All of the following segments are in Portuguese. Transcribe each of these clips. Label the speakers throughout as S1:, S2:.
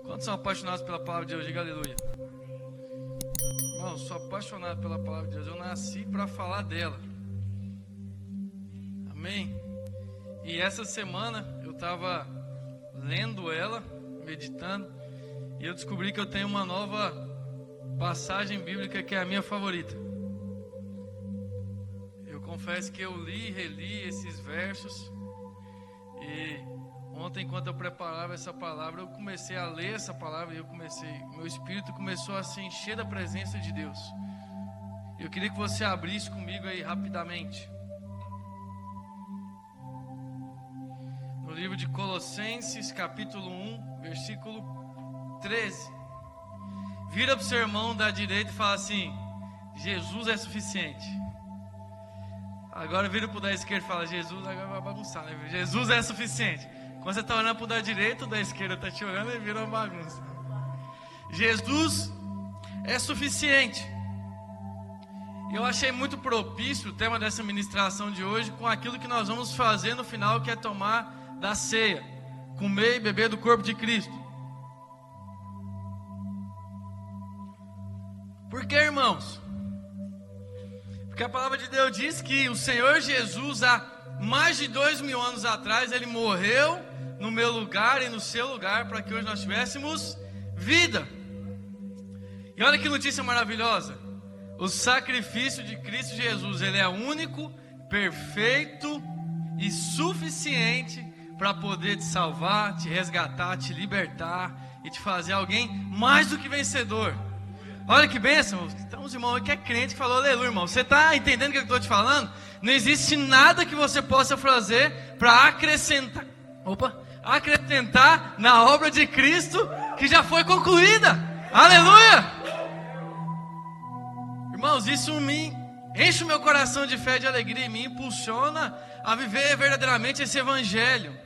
S1: Quantos são apaixonados pela palavra de Deus? Diga aleluia. Irmão, eu sou apaixonado pela palavra de Deus. Eu nasci para falar dela. Amém? E essa semana eu estava lendo ela, meditando, e eu descobri que eu tenho uma nova passagem bíblica que é a minha favorita. Eu confesso que eu li e reli esses versos, e ontem, enquanto eu preparava essa palavra, eu comecei a ler essa palavra e meu espírito começou a se encher da presença de Deus. Eu queria que você abrisse comigo aí rapidamente. No livro de Colossenses, capítulo 1, versículo 13. Vira para o seu irmão da direita e fala assim: Jesus é suficiente. Agora vira para o da esquerda e fala: Jesus, agora vai bagunçar, né? Jesus é suficiente. Quando você está olhando para o da direita, o da esquerda está te olhando e vira uma bagunça. Jesus é suficiente. Eu achei muito propício o tema dessa ministração de hoje com aquilo que nós vamos fazer no final, que é tomar da ceia, comer e beber do corpo de Cristo. Por que, irmãos? Porque a palavra de Deus diz que o Senhor Jesus, há mais de 2000 anos atrás, Ele morreu no meu lugar e no seu lugar, para que hoje nós tivéssemos vida. E olha que notícia maravilhosa: o sacrifício de Cristo Jesus, Ele é único, perfeito e suficiente para poder te salvar, te resgatar, te libertar e te fazer alguém mais do que vencedor. Olha que bênção. Tem uns irmãos que é crente que falou aleluia, irmão. Você está entendendo o que eu estou te falando? Não existe nada que você possa fazer para acrescentar na obra de Cristo que já foi concluída. Aleluia! Irmãos, isso me enche o meu coração de fé e de alegria e me impulsiona a viver verdadeiramente esse evangelho.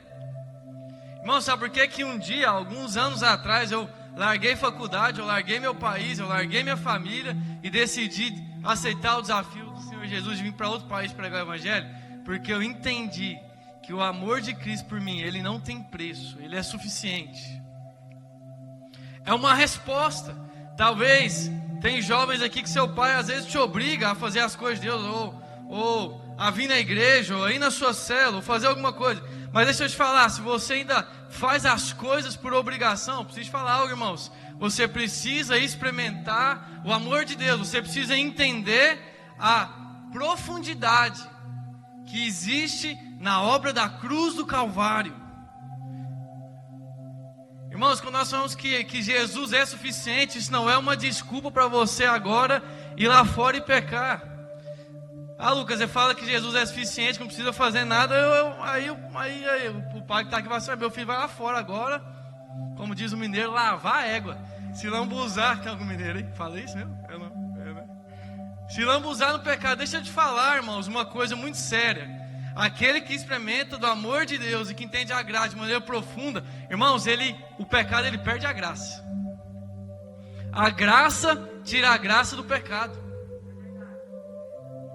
S1: Irmão, sabe por que que um dia, alguns anos atrás, eu larguei faculdade, eu larguei meu país, eu larguei minha família e decidi aceitar o desafio do Senhor Jesus de vir para outro país pregar o evangelho? Porque eu entendi que o amor de Cristo por mim, Ele não tem preço, Ele é suficiente. É uma resposta. Talvez tem jovens aqui que seu pai às vezes te obriga a fazer as coisas de Deus, ou a vir na igreja, ou a ir na sua célula, ou fazer alguma coisa. Mas deixa eu te falar, se você ainda faz as coisas por obrigação, preciso te falar algo, irmãos. Você precisa experimentar o amor de Deus, você precisa entender a profundidade que existe na obra da cruz do Calvário. Irmãos, quando nós falamos que Jesus é suficiente, isso não é uma desculpa para você agora ir lá fora e pecar. Ah, Lucas, você fala que Jesus é suficiente, que não precisa fazer nada. Aí o pai que está aqui vai saber: meu filho vai lá fora agora, como diz o mineiro, lavar a égua, se lambuzar. Tem algum mineiro aí? Falei isso mesmo? Eu não. Se lambuzar no pecado. Deixa eu te falar, irmãos, uma coisa muito séria. Aquele que experimenta do amor de Deus e que entende a graça de maneira profunda, irmãos, o pecado ele perde a graça. A graça tira a graça do pecado.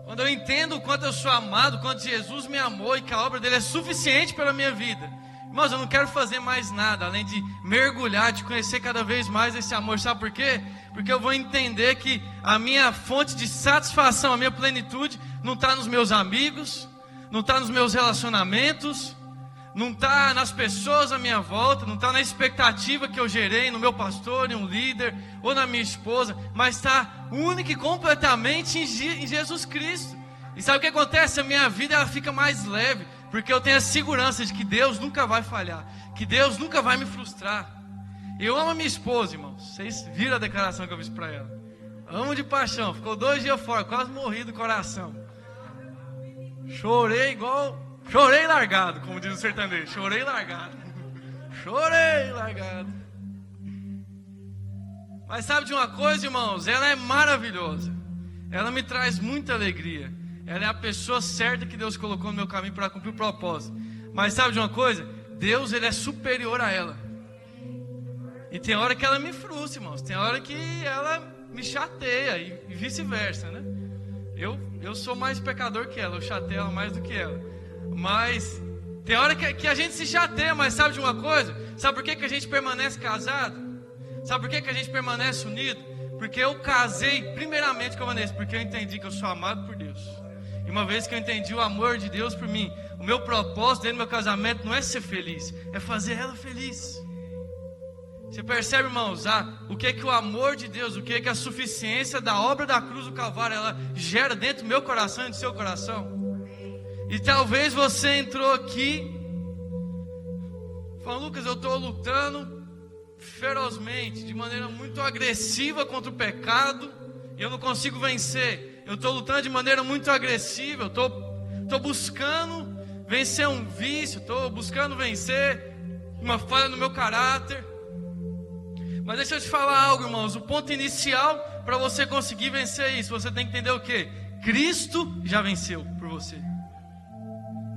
S1: Quando eu entendo o quanto eu sou amado, o quanto Jesus me amou e que a obra dele é suficiente pela minha vida, irmãos, eu não quero fazer mais nada além de mergulhar, de conhecer cada vez mais esse amor. Sabe por quê? Porque eu vou entender que a minha fonte de satisfação, a minha plenitude não está nos meus amigos, não está nos meus relacionamentos, não está nas pessoas à minha volta, não está na expectativa que eu gerei no meu pastor, em um líder ou na minha esposa, mas está única e completamente em Jesus Cristo. E sabe o que acontece? A minha vida ela fica mais leve, porque eu tenho a segurança de que Deus nunca vai falhar, que Deus nunca vai me frustrar. Eu amo a minha esposa, irmãos. Vocês viram a declaração que eu fiz para ela? Amo de paixão. Ficou 2 dias fora, quase morri do coração. Chorei largado, como diz o sertanejo. Chorei largado. Mas sabe de uma coisa, irmãos? Ela é maravilhosa. Ela me traz muita alegria. Ela é a pessoa certa que Deus colocou no meu caminho para cumprir o propósito. Mas sabe de uma coisa? Deus, Ele é superior a ela. E tem hora que ela me frustra, irmãos. Tem hora que ela me chateia e vice-versa, né? Eu sou mais pecador que ela, eu chateio ela mais do que ela. Mas tem hora que a gente se chateia, mas sabe de uma coisa? Sabe por que a gente permanece casado? Sabe por que a gente permanece unido? Porque eu casei primeiramente com a Vanessa, porque eu entendi que eu sou amado por Deus. E uma vez que eu entendi o amor de Deus por mim, o meu propósito dentro do meu casamento não é ser feliz, é fazer ela feliz. Você percebe, irmãos, o que o amor de Deus, o que a suficiência da obra da cruz do Calvário, ela gera dentro do meu coração e do seu coração? E talvez você entrou aqui falando: Lucas, eu estou lutando ferozmente, de maneira muito agressiva contra o pecado, e eu não consigo vencer. Eu estou lutando de maneira muito agressiva, eu estou buscando vencer um vício, estou buscando vencer uma falha no meu caráter. Mas deixa eu te falar algo, irmãos. O ponto inicial para você conseguir vencer isso, você tem que entender o quê? Cristo já venceu por você.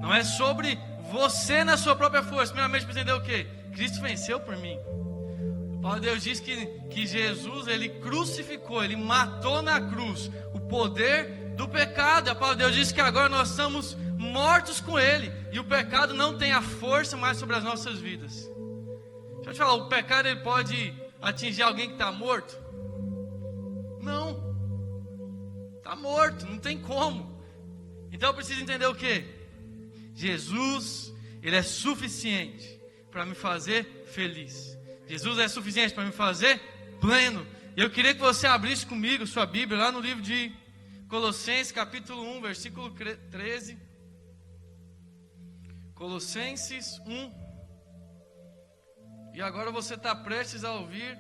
S1: Não é sobre você na sua própria força. Primeiramente, para entender o quê? Cristo venceu por mim. A palavra de Deus diz que Jesus, ele crucificou, ele matou na cruz o poder do pecado. A palavra de Deus diz que agora nós estamos mortos com ele, e o pecado não tem a força mais sobre as nossas vidas. Deixa eu te falar, o pecado ele pode atingir alguém que está morto? Não, está morto, não tem como. Então eu preciso entender o quê? Jesus, ele é suficiente para me fazer feliz. Jesus é suficiente para me fazer pleno. E eu queria que você abrisse comigo sua Bíblia lá no livro de Colossenses, capítulo 1, versículo 13. Colossenses 1. E agora você está prestes a ouvir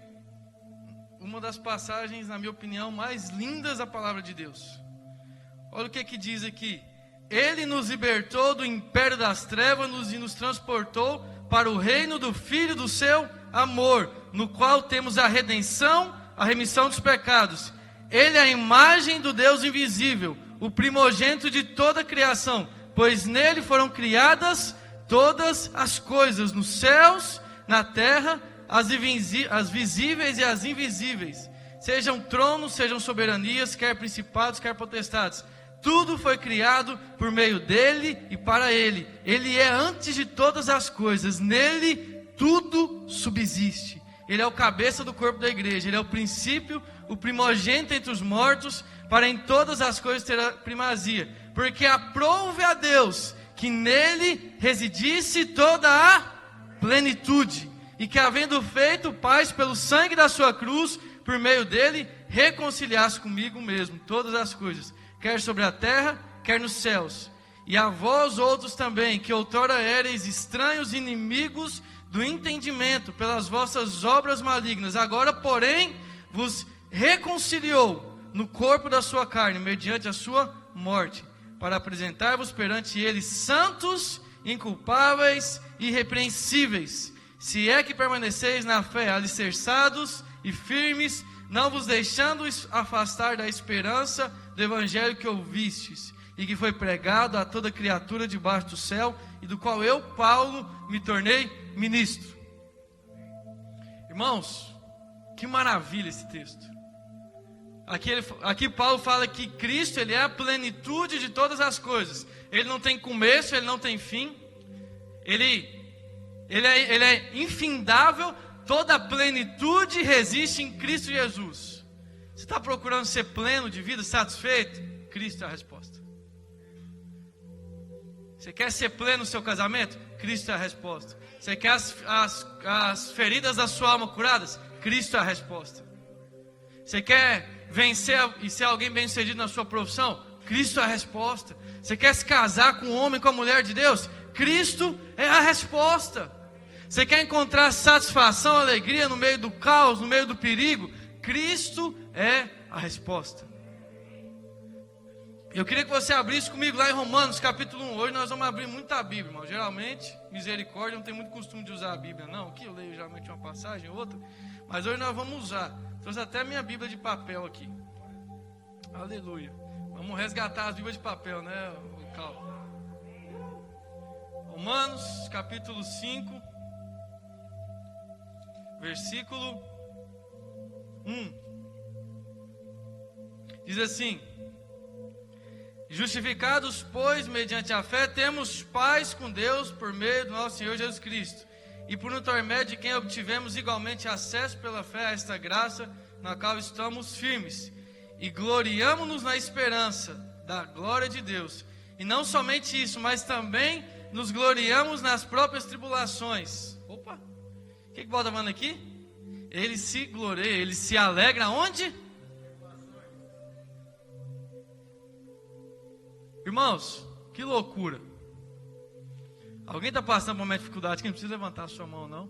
S1: uma das passagens, na minha opinião, mais lindas da palavra de Deus. Olha o que diz aqui: Ele nos libertou do império das trevas e nos transportou para o reino do Filho do seu amor, no qual temos a redenção, a remissão dos pecados. Ele é a imagem do Deus invisível, o primogênito de toda a criação, pois nele foram criadas todas as coisas, nos céus, na terra, as visíveis e as invisíveis, sejam tronos, sejam soberanias, quer principados, quer potestades. Tudo foi criado por meio dele e para ele. Ele é antes de todas as coisas, nele tudo subsiste. Ele é o cabeça do corpo da igreja, ele é o princípio, o primogênito entre os mortos, para em todas as coisas ter a primazia. Porque aprouve a Deus que nele residisse toda a plenitude, e que havendo feito paz pelo sangue da sua cruz, por meio dele, reconciliasse comigo mesmo todas as coisas, quer sobre a terra, quer nos céus. E a vós outros também, que outrora éreis estranhos, inimigos do entendimento, pelas vossas obras malignas, agora, porém, vos reconciliou no corpo da sua carne, mediante a sua morte, para apresentar-vos perante ele santos, inculpáveis e irrepreensíveis, se é que permaneceis na fé, alicerçados e firmes, não vos deixando afastar da esperança do evangelho que ouvistes, e que foi pregado a toda criatura debaixo do céu, e do qual eu, Paulo, me tornei ministro. Irmãos, que maravilha esse texto. Aqui Paulo fala que Cristo, ele é a plenitude de todas as coisas. Ele não tem começo, ele não tem fim. Ele é infindável. Toda a plenitude resiste em Cristo Jesus. Você está procurando ser pleno de vida, satisfeito? Cristo é a resposta. Você quer ser pleno no seu casamento? Cristo é a resposta. Você quer as feridas da sua alma curadas? Cristo é a resposta. Você quer vencer e ser alguém bem sucedido na sua profissão? Cristo é a resposta. Você quer se casar com um homem, com a mulher de Deus? Cristo é a resposta. Você quer encontrar satisfação, alegria no meio do caos, no meio do perigo? Cristo é a resposta. Eu queria que você abrisse comigo lá em Romanos capítulo 1. Hoje nós vamos abrir muita Bíblia, irmão. Geralmente, misericórdia, não tem muito costume de usar a Bíblia, não. Aqui eu leio geralmente uma passagem, outra. Mas hoje nós vamos usar. Trouxe até a minha Bíblia de papel aqui. Aleluia. Vamos resgatar as Bíblias de papel, né, Cal? Romanos capítulo 5, versículo 1. Diz assim: justificados, pois, mediante a fé, temos paz com Deus por meio do nosso Senhor Jesus Cristo. e por intermédio de quem obtivemos igualmente acesso pela fé a esta graça, na qual estamos firmes, e gloriamo-nos na esperança da glória de Deus. E não somente isso, mas também nos gloriamos nas próprias tribulações. Opa! O que Paulo está falando aqui? Ele se gloria, ele se alegra onde? Irmãos, que loucura. Alguém está passando por uma dificuldade que não precisa levantar a sua mão, não.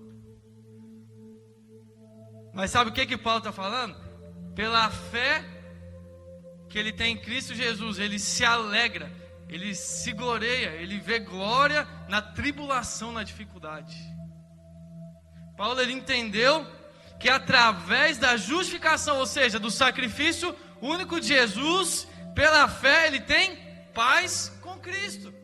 S1: Mas sabe o que Paulo está falando? Pela fé que ele tem em Cristo Jesus, ele se alegra, ele se gloria, ele vê glória na tribulação, na dificuldade. Paulo, ele entendeu que através da justificação, ou seja, do sacrifício único de Jesus, pela fé ele tem paz com Cristo.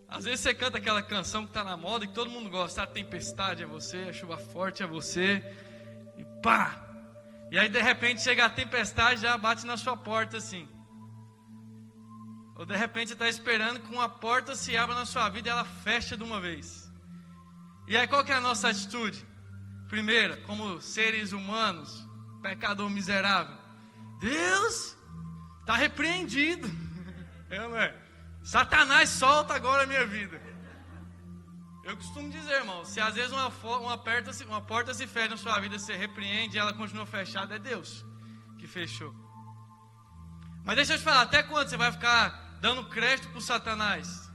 S1: Às vezes você canta aquela canção que está na moda e que todo mundo gosta. A tempestade é você, a chuva forte é você, e pá! E aí de repente chega a tempestade e já bate na sua porta assim. Ou de repente você está esperando que uma porta se abra na sua vida e ela fecha de uma vez. E aí qual que é a nossa atitude? Primeira, como seres humanos, pecador miserável. Deus está repreendido. Não é? Satanás solta agora a minha vida. Eu costumo dizer, irmão, se às vezes uma porta se fecha na sua vida, você repreende e ela continua fechada, é Deus que fechou. Mas deixa eu te falar, até quando você vai ficar dando crédito para o Satanás?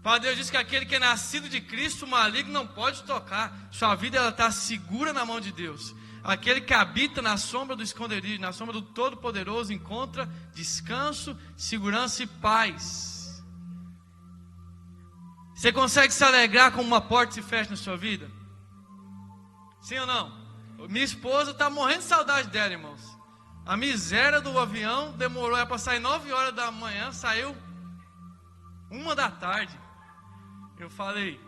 S1: Para Deus diz que aquele que é nascido de Cristo, o maligno não pode tocar. Sua vida ela está segura na mão de Deus. Aquele que habita na sombra do esconderijo, na sombra do Todo-Poderoso, encontra descanso, segurança e paz. Você consegue se alegrar como uma porta se fecha na sua vida? Sim ou não? Minha esposa está morrendo de saudade dela, irmãos. A miséria do avião demorou para sair 9 horas da manhã, saiu 1 da tarde. Eu falei,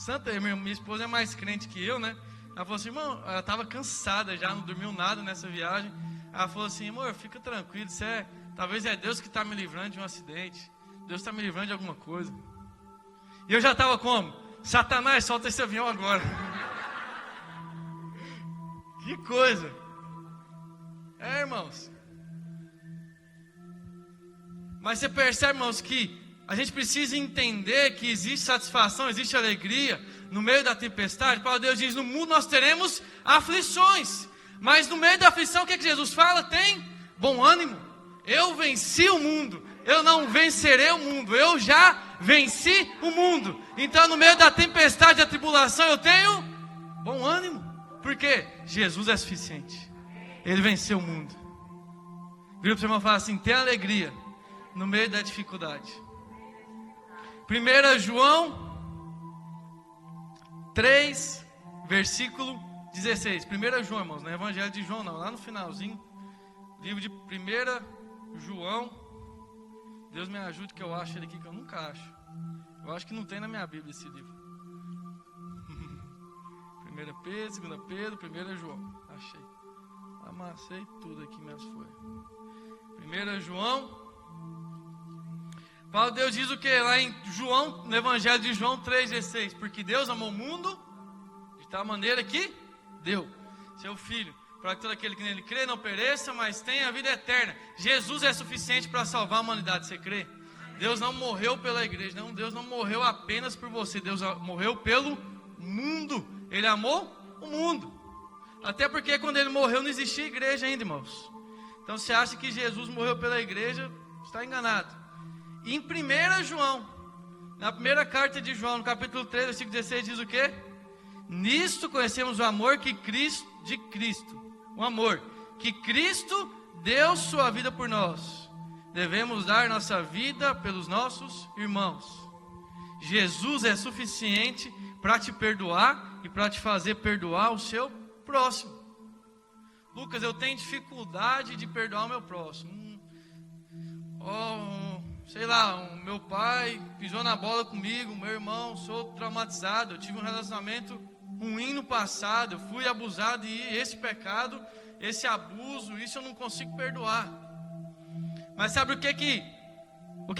S1: santa, minha esposa é mais crente que eu, né? Ela falou assim, irmão, ela estava cansada já, não dormiu nada nessa viagem. Ela falou assim, amor, fica tranquilo, talvez é Deus que está me livrando de um acidente. Deus está me livrando de alguma coisa. E eu já estava como? Satanás, solta esse avião agora. Que coisa. Irmãos. Mas você percebe, irmãos, que a gente precisa entender que existe satisfação, existe alegria no meio da tempestade. Paulo Deus diz, no mundo nós teremos aflições. Mas no meio da aflição, o que Jesus fala? Tem bom ânimo. Eu venci o mundo. Eu não vencerei o mundo. Eu já venci o mundo. Então no meio da tempestade, da tribulação, eu tenho bom ânimo. Por quê? Jesus é suficiente. Ele venceu o mundo. Vira para o seu irmão e fala assim, tem alegria no meio da dificuldade. 1 João 3, versículo 16. 1 João, irmãos, não é Evangelho de João não, lá no finalzinho, livro de 1 João. Deus me ajude que eu acho ele aqui que eu nunca acho. Eu acho que não tem na minha Bíblia esse livro. 1 Pedro, 2 Pedro, 1 João. Achei. Amassei tudo aqui minhas folhas. 1 João. Paulo Deus diz o que? Lá em João, no Evangelho de João 3,16. Porque Deus amou o mundo de tal maneira que deu seu Filho, para que todo aquele que nele crê não pereça, mas tenha a vida eterna. Jesus é suficiente para salvar a humanidade, você crê? Deus não morreu pela igreja, não, Deus não morreu apenas por você, Deus morreu pelo mundo. Ele amou o mundo. Até porque quando ele morreu não existia igreja ainda, irmãos. Então você acha que Jesus morreu pela igreja, está enganado. Em 1 João, na primeira carta de João, no capítulo 3, versículo 16, diz o quê? Nisto conhecemos o amor de Cristo. O amor que Cristo deu sua vida por nós. Devemos dar nossa vida pelos nossos irmãos. Jesus é suficiente para te perdoar e para te fazer perdoar o seu próximo. Lucas, eu tenho dificuldade de perdoar o meu próximo. Sei lá, o meu pai pisou na bola comigo, meu irmão, sou traumatizado, eu tive um relacionamento ruim no passado, eu fui abusado e esse pecado, esse abuso, isso eu não consigo perdoar. Mas sabe o que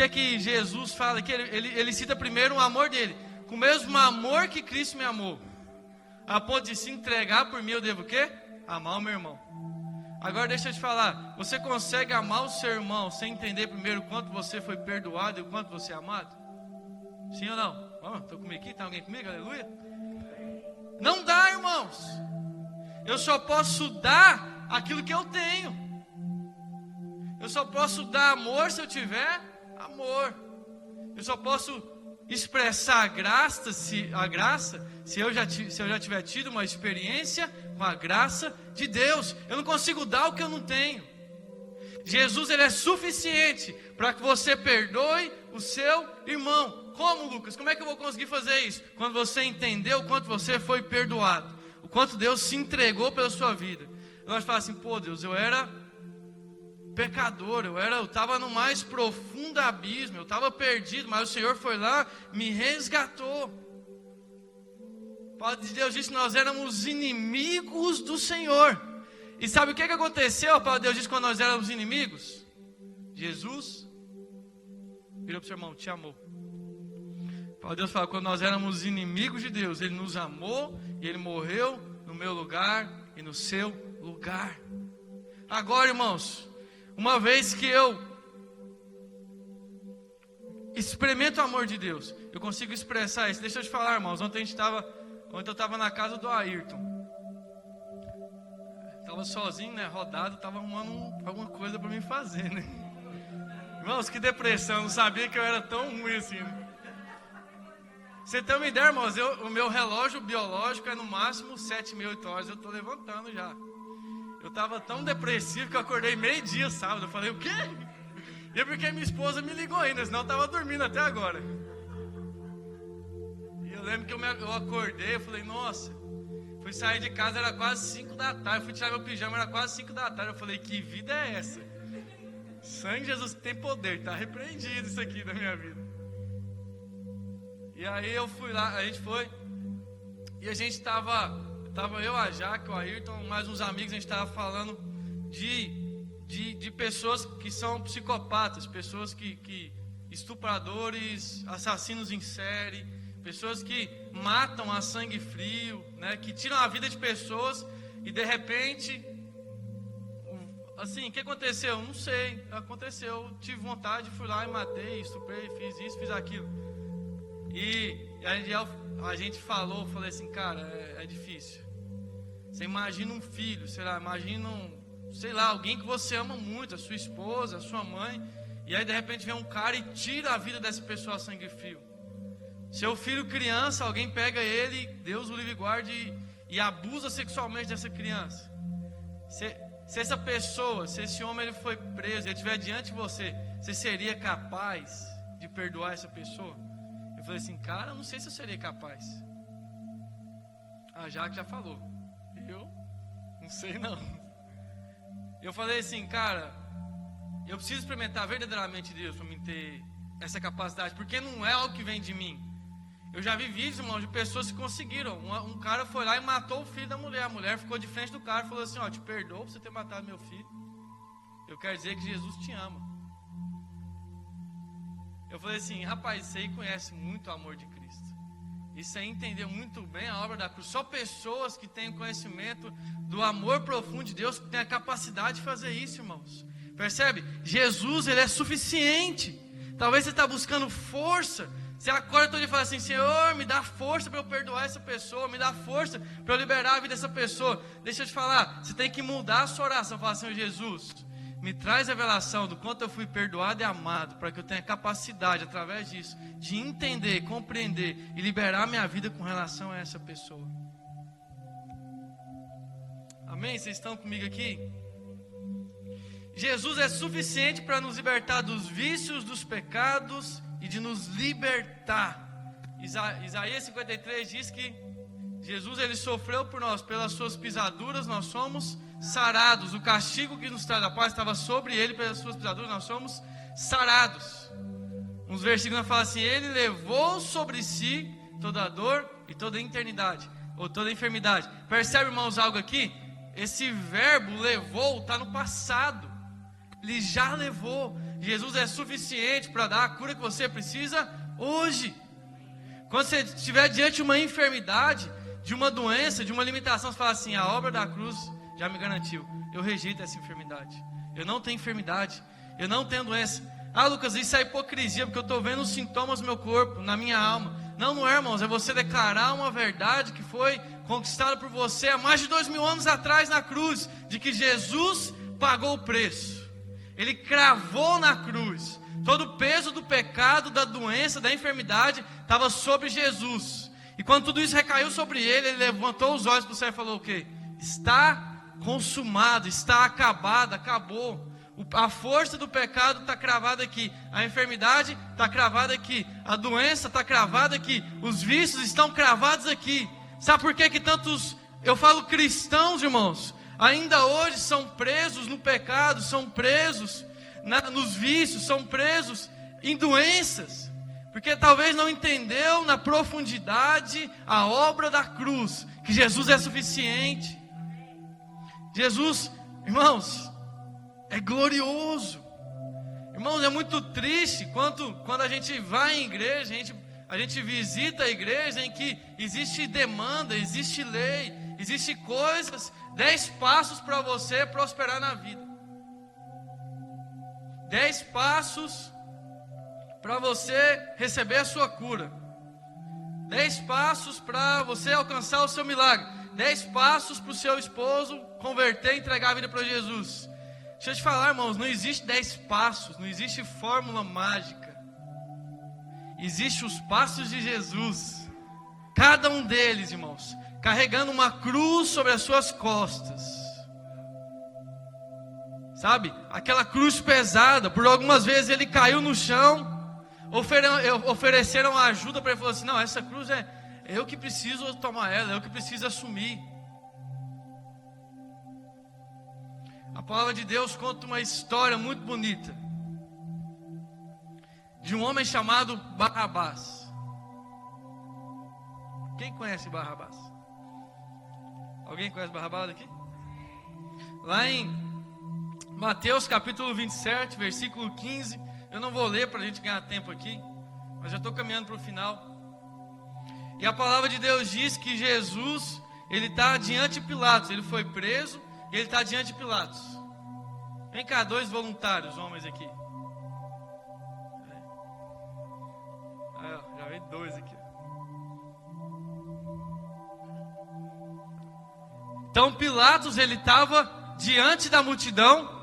S1: que Jesus fala? Que ele cita primeiro o amor dele. com o mesmo amor que Cristo me amou, a ponto de se entregar por mim, eu devo o quê? Amar o meu irmão. Agora deixa eu te falar, você consegue amar o seu irmão sem entender primeiro o quanto você foi perdoado e o quanto você é amado? Sim ou não? Estou comigo aqui, está alguém comigo? Aleluia. Não dá, irmãos. Eu só posso dar aquilo que eu tenho. Eu só posso dar amor se eu tiver amor. Eu só posso expressar a graça se eu já tiver tido uma experiência com a graça de Deus. Eu não consigo dar o que eu não tenho. Jesus, ele é suficiente para que você perdoe o seu irmão. Como, Lucas? Como é que eu vou conseguir fazer isso? Quando você entendeu o quanto você foi perdoado, o quanto Deus se entregou pela sua vida. Nós falamos assim, pô Deus, eu era pecador, eu estava no mais profundo abismo, eu estava perdido, mas o Senhor foi lá, me resgatou. A palavra de Deus diz que nós éramos inimigos do Senhor. E sabe o que aconteceu? A palavra de Deus diz quando nós éramos inimigos? Jesus virou para o seu irmão, te amou. A palavra de Deus fala, quando nós éramos inimigos de Deus, Ele nos amou e Ele morreu no meu lugar e no seu lugar. Agora, irmãos, uma vez que eu experimento o amor de Deus, eu consigo expressar isso. Deixa eu te falar, irmãos, ontem eu estava na casa do Ayrton. Estava sozinho, né, rodado, estava arrumando alguma coisa para mim fazer, né? Irmãos, que depressão, não sabia que eu era tão ruim assim, né? Você tem uma ideia, irmãos, o meu relógio biológico é no máximo 7h30, 8 horas, eu estou levantando já. Eu estava tão depressivo que eu acordei meio-dia sábado. Eu falei, o quê? E é porque minha esposa me ligou ainda, senão eu estava dormindo até agora. E eu lembro que eu acordei, eu falei, nossa, fui sair de casa, era quase 5 da tarde, fui tirar meu pijama, era quase 5 da tarde. Eu falei, que vida é essa? Sangue de Jesus tem poder, está repreendido isso aqui da minha vida. E aí eu fui lá, a gente foi, e a gente estava eu, a Jaque, o Ayrton, mais uns amigos, a gente estava falando de pessoas que são psicopatas, pessoas que estupradores, assassinos em série, pessoas que matam a sangue frio, né, que tiram a vida de pessoas e de repente, assim, o que aconteceu? Não sei, aconteceu, tive vontade, fui lá e matei, estuprei, fiz isso, fiz aquilo. E a gente falei assim, cara, é difícil. Você imagina um filho, sei lá, alguém que você ama muito, a sua esposa, a sua mãe, e aí de repente vem um cara e tira a vida dessa pessoa a sangue frio. Seu filho criança, alguém pega ele, Deus o livre e guarde, e abusa sexualmente dessa criança. Se essa pessoa, se esse homem ele foi preso, ele estiver diante de você, você seria capaz de perdoar essa pessoa? Eu falei assim, cara, eu não sei se eu seria capaz. A Jaque já falou. Eu não sei não. Eu falei assim, cara, eu preciso experimentar verdadeiramente Deus para mim ter essa capacidade, porque não é algo que vem de mim. Eu já vi vídeos, irmão, de pessoas que conseguiram. Um cara foi lá e matou o filho da mulher. A mulher ficou de frente do cara e falou assim, ó, te perdoo por você ter matado meu filho. Eu quero dizer que Jesus te ama. Eu falei assim, rapaz, você aí conhece muito o amor de Cristo. Isso aí entendeu muito bem a obra da cruz. Só pessoas que têm conhecimento do amor profundo de Deus, que têm a capacidade de fazer isso, irmãos. Percebe? Jesus, ele é suficiente. Talvez você está buscando força. Você acorda todo dia e fala assim, Senhor, me dá força para eu perdoar essa pessoa, me dá força para eu liberar a vida dessa pessoa. Deixa eu te falar, você tem que mudar a sua oração. Fala, Senhor Jesus, me traz a revelação do quanto eu fui perdoado e amado, para que eu tenha capacidade, através disso, de entender, compreender e liberar minha vida com relação a essa pessoa. Amém? Vocês estão comigo aqui? Jesus é suficiente para nos libertar dos vícios, dos pecados e de nos libertar. Isaías 53 diz que Jesus, ele sofreu por nós, pelas suas pisaduras nós somos sarados. O castigo que nos traz a paz estava sobre ele, pelas suas pisaduras nós somos sarados. Uns versículos falam assim, ele levou sobre si toda a dor e toda a eternidade, ou toda a enfermidade. Percebe, irmãos, algo aqui? Esse verbo levou está no passado. Ele já levou. Jesus é suficiente para dar a cura que você precisa hoje. Quando você estiver diante de uma enfermidade, de uma doença, de uma limitação, você fala assim: a obra da cruz já me garantiu, eu rejeito essa enfermidade. Eu não tenho enfermidade, eu não tenho doença. Ah, Lucas, isso é hipocrisia, porque eu estou vendo os sintomas no meu corpo, na minha alma. Não, não é, irmãos, é você declarar uma verdade que foi conquistada por você há mais de 2000 anos atrás na cruz, de que Jesus pagou o preço. Ele cravou na cruz. Todo o peso do pecado, da doença, da enfermidade estava sobre Jesus. E quando tudo isso recaiu sobre ele, ele levantou os olhos para o céu e falou o quê? Está consumado, está acabado, acabou. A força do pecado está cravada aqui, a enfermidade está cravada aqui, a doença está cravada aqui, os vícios estão cravados aqui. Sabe por que tantos, eu falo cristãos, irmãos, ainda hoje são presos no pecado, são presos nos vícios, são presos em doenças? Porque talvez não entendeu na profundidade a obra da cruz, que Jesus é suficiente. Jesus, irmãos, é glorioso. Irmãos, é muito triste quando a gente vai em igreja, a gente visita a igreja em que existe demanda, existe lei, existe coisas, 10 passos para você prosperar na vida. 10 passos para você receber a sua cura. 10 passos para você alcançar o seu milagre. 10 passos para o seu esposo converter e entregar a vida para Jesus. Deixa eu te falar, irmãos, não existe 10 passos, não existe fórmula mágica. Existem os passos de Jesus. Cada um deles, irmãos, carregando uma cruz sobre as suas costas. Sabe? Aquela cruz pesada, por algumas vezes ele caiu no chão, ofereceram ajuda para ele, falou assim: não, essa cruz é eu que preciso tomar ela, eu que preciso assumir. A palavra de Deus conta uma história muito bonita de um homem chamado Barrabás. Quem conhece Barrabás? Alguém conhece Barrabás aqui? Lá em Mateus capítulo 27, versículo 15. Eu não vou ler para a gente ganhar tempo aqui, mas já estou caminhando para o final. E a palavra de Deus diz que Jesus, ele está diante de Pilatos. Ele foi preso e ele está diante de Pilatos. Vem cá, 2 voluntários, homens aqui. Já veio 2 aqui. Então Pilatos, ele estava diante da multidão.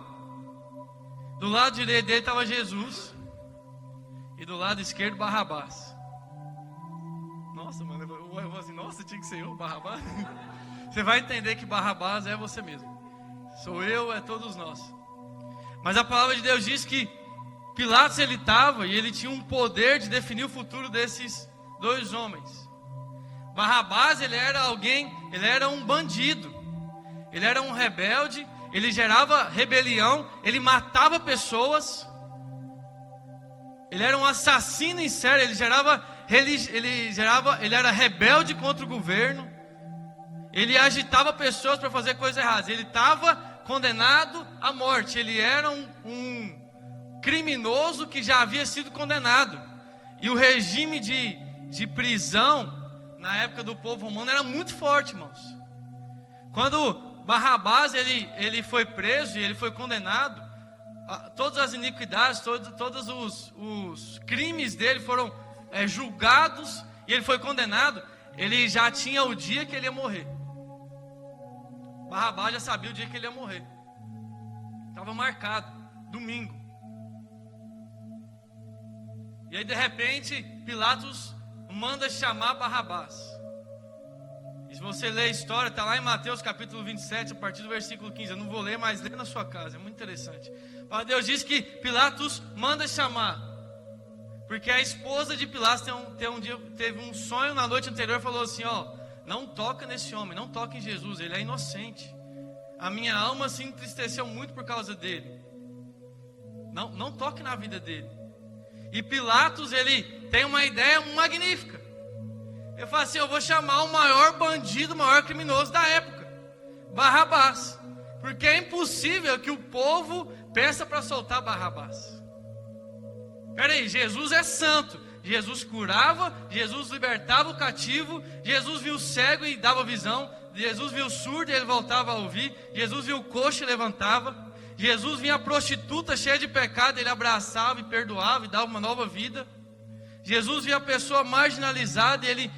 S1: Do lado direito dele estava Jesus. E do lado esquerdo, Barrabás. Nossa, mano, eu vou assim: nossa, tinha que ser eu, Barrabás. Você vai entender que Barrabás é você mesmo. Sou eu, é todos nós. Mas a palavra de Deus diz que Pilatos, ele estava e ele tinha um poder de definir o futuro desses 2 homens. Barrabás, ele era alguém, ele era um bandido. Ele era um rebelde, ele gerava rebelião, ele matava pessoas. Ele era um assassino em série, ele era rebelde contra o governo. Ele agitava pessoas para fazer coisas erradas. Ele estava condenado à morte. Ele era um criminoso que já havia sido condenado. E o regime de prisão na época do povo romano era muito forte, irmãos. Quando Barrabás ele foi preso e ele foi condenado, todas as iniquidades, todos os crimes dele foram julgados e ele foi condenado. Ele já tinha o dia que ele ia morrer. Barrabás já sabia o dia que ele ia morrer. Estava marcado, domingo. E aí de repente Pilatos manda chamar Barrabás. E se você ler a história, está lá em Mateus capítulo 27, a partir do versículo 15. Eu não vou ler, mas lê na sua casa, é muito interessante. Deus diz que Pilatos manda chamar, porque a esposa de Pilatos teve um sonho na noite anterior e falou assim: não toca nesse homem, não toca em Jesus, ele é inocente. A minha alma se entristeceu muito por causa dele. Não toque na vida dele. E Pilatos, ele tem uma ideia magnífica. Ele fala assim: eu vou chamar o maior bandido, o maior criminoso da época, Barrabás. Porque é impossível que o povo peça para soltar Barrabás. Peraí, Jesus é santo, Jesus curava, Jesus libertava o cativo, Jesus viu o cego e dava visão, Jesus viu o surdo e ele voltava a ouvir, Jesus viu o coxo e levantava, Jesus via a prostituta cheia de pecado, ele abraçava e perdoava e dava uma nova vida. Jesus via a pessoa marginalizada e ele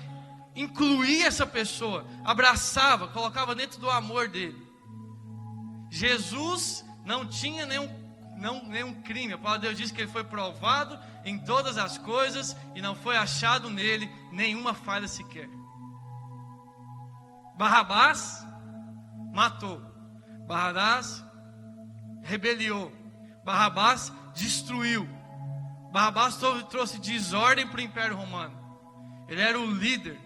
S1: incluía essa pessoa, abraçava, colocava dentro do amor dele. Jesus não tinha nenhum crime. A palavra de Deus diz que ele foi provado em todas as coisas e não foi achado nele nenhuma falha sequer. Barrabás matou, Barrabás rebeliou, Barrabás destruiu, Barrabás trouxe desordem para o Império Romano. Ele era o líder